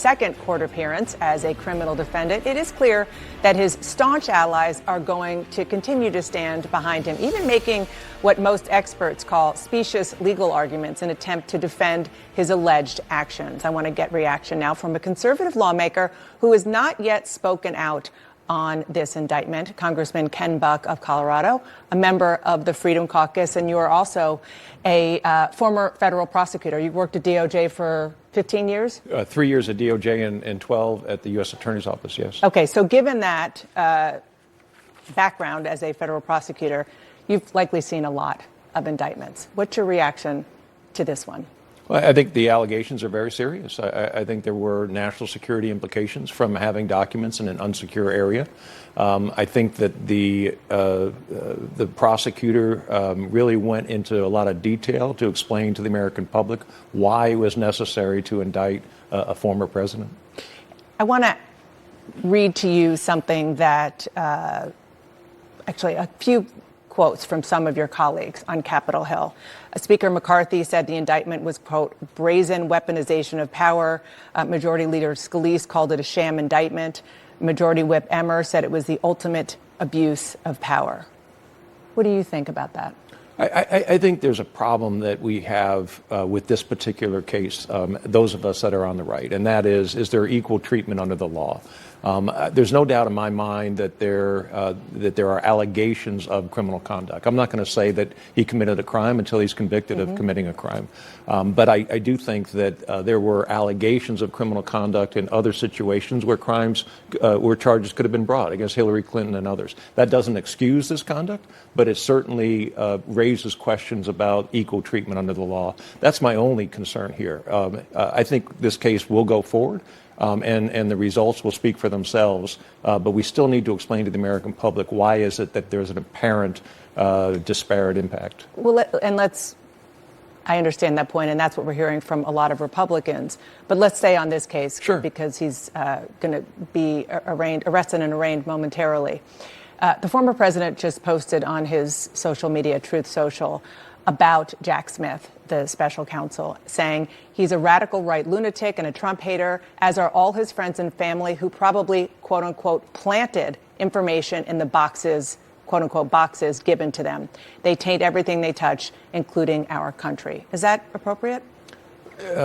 Second court appearance as a criminal defendant, it is clear that his staunch allies are going to continue to stand behind him, even making what most experts call specious legal arguments in an attempt to defend his alleged actions. I want to get reaction now from a conservative lawmaker who has not yet spoken out on this indictment, Congressman Ken Buck of Colorado, a member of the Freedom Caucus, and you are also a former federal prosecutor. You worked at DOJ for 15 years? 3 years at DOJ and 12 at the U.S. Attorney's Office, yes. Okay, so given that background as a federal prosecutor, you've likely seen a lot of indictments. What's your reaction to this one? Well, I think the allegations are very serious. I think there were national security implications from having documents in an unsecure area. I think that the prosecutor really went into a lot of detail to explain to the American public why it was necessary to indict a former president. I want to read to you something that actually a few quotes from some of your colleagues on Capitol Hill. Speaker McCarthy said the indictment was, quote, brazen weaponization of power. Majority Leader Scalise called it a sham indictment. Majority Whip Emmer said it was the ultimate abuse of power. What do you think about that? I think there's a problem that we have with this particular case, those of us that are on the right, and that is there equal treatment under the law? There's no doubt in my mind that there are allegations of criminal conduct. I'm not going to say that he committed a crime until he's convicted of committing a crime. But I do think that there were allegations of criminal conduct in other situations where where charges could have been brought against Hillary Clinton and others. That doesn't excuse this conduct, but it certainly raises questions about equal treatment under the law. That's my only concern here. I think this case will go forward. And the results will speak for themselves. But we still need to explain to the American public why is it that there's an apparent disparate impact. Well, I understand that point, and that's what we're hearing from a lot of Republicans. But let's stay on this case, sure, because he's going to be arrested and arraigned momentarily. The former president just posted on his social media, Truth Social, about Jack Smith, the special counsel, saying he's a radical right lunatic and a Trump hater, as are all his friends and family who probably, quote unquote, planted information in the boxes, quote unquote, boxes given to them. They taint everything they touch, including our country. Is that appropriate?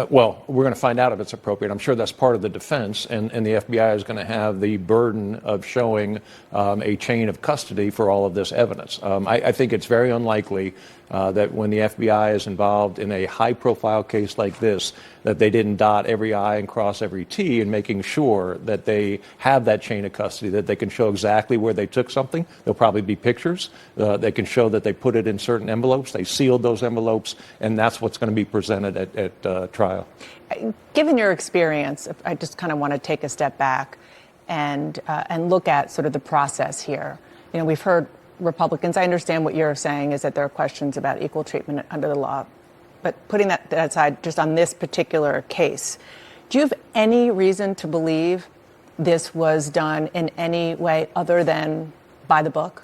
Well, we're going to find out if it's appropriate. I'm sure that's part of the defense, and the FBI is going to have the burden of showing a chain of custody for all of this evidence. I think it's very unlikely that when the FBI is involved in a high-profile case like this, that they didn't dot every I and cross every T in making sure that they have that chain of custody, that they can show exactly where they took something. There'll probably be pictures. They can show that they put it in certain envelopes. They sealed those envelopes, and that's what's going to be presented at trial. Given your experience, I just kind of want to take a step back and look at sort of the process here. You know, we've heard Republicans, I understand what you're saying is that there are questions about equal treatment under the law. But putting that aside, just on this particular case, do you have any reason to believe this was done in any way other than by the book?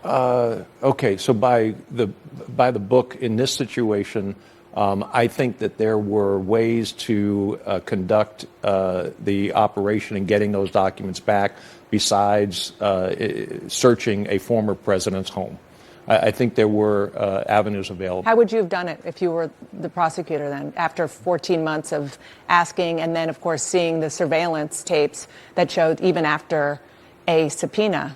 Okay, so by the book in this situation, I think that there were ways to conduct the operation and getting those documents back besides searching a former president's home. I think there were avenues available. How would you have done it if you were the prosecutor then, after 14 months of asking and then, of course, seeing the surveillance tapes that showed even after a subpoena,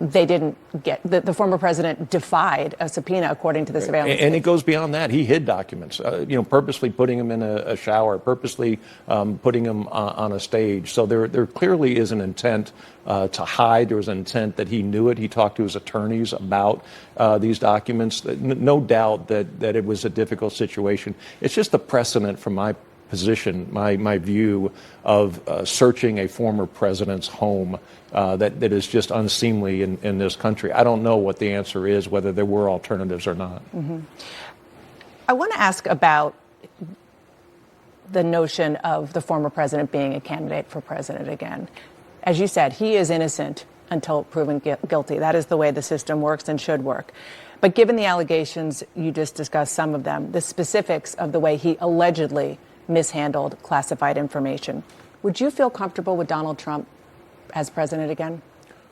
they didn't get, the former president defied a subpoena according to the surveillance and tape. It goes beyond that. He hid documents, purposely putting them in a shower, purposely putting them on a stage. So there clearly is an intent to hide. There was an intent that he knew it. He talked to his attorneys about these documents. No doubt that it was a difficult situation. It's just the precedent from my position, my view of searching a former president's home that is just unseemly in this country. I don't know what the answer is, whether there were alternatives or not. Mm-hmm. I want to ask about the notion of the former president being a candidate for president again. As you said, he is innocent until proven guilty. That is the way the system works and should work. But given the allegations, you just discussed some of them, the specifics of the way he allegedly mishandled classified information. Would you feel comfortable with Donald Trump as president again?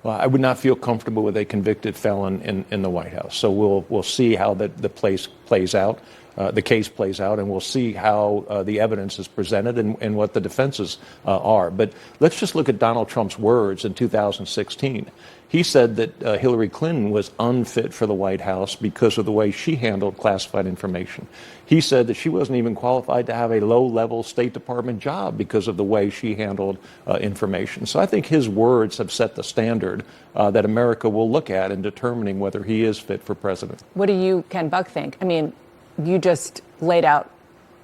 Well, I would not feel comfortable with a convicted felon in the White House. So we'll see how the case plays out, and we'll see how the evidence is presented and what the defenses are. But let's just look at Donald Trump's words in 2016. He said that Hillary Clinton was unfit for the White House because of the way she handled classified information. He said that she wasn't even qualified to have a low-level State Department job because of the way she handled information. So I think his words have set the standard that America will look at in determining whether he is fit for president. What do you, Ken Buck, think? I mean, you just laid out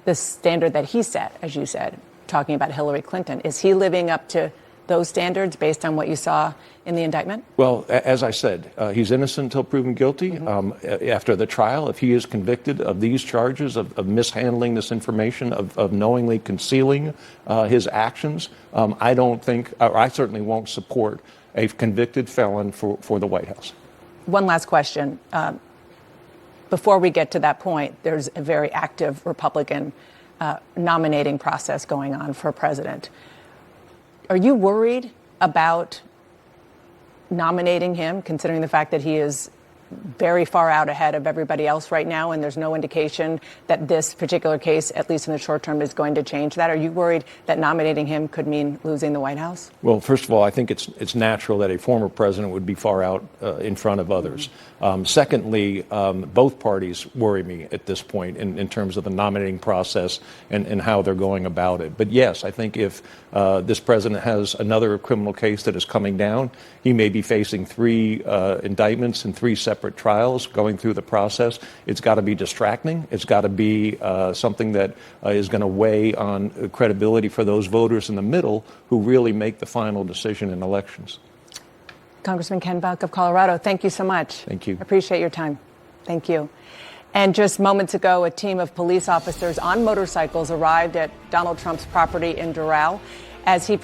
the standard that he set, as you said, talking about Hillary Clinton. Is he living up to those standards based on what you saw in the indictment? Well, as I said, he's innocent until proven guilty. After the trial, if he is convicted of these charges of mishandling this information, of knowingly concealing his actions, I certainly won't support a convicted felon for the White House. One last question. Before we get to that point, there's a very active Republican nominating process going on for president. Are you worried about nominating him, considering the fact that he is very far out ahead of everybody else right now, and there's no indication that this particular case, at least in the short term, is going to change that? Are you worried that nominating him could mean losing the White House? Well, first of all, I think it's natural that a former president would be far out in front of others. Secondly, both parties worry me at this point in terms of the nominating process and how they're going about it. But yes, I think if this president has another criminal case that is coming down, he may be facing 3 indictments and 3 separate trials going through the process. It's got to be distracting. It's got to be something that is going to weigh on credibility for those voters in the middle who really make the final decision in elections. Congressman Ken Buck of Colorado, thank you so much. Thank you. Appreciate your time. Thank you. And just moments ago, a team of police officers on motorcycles arrived at Donald Trump's property in Doral as he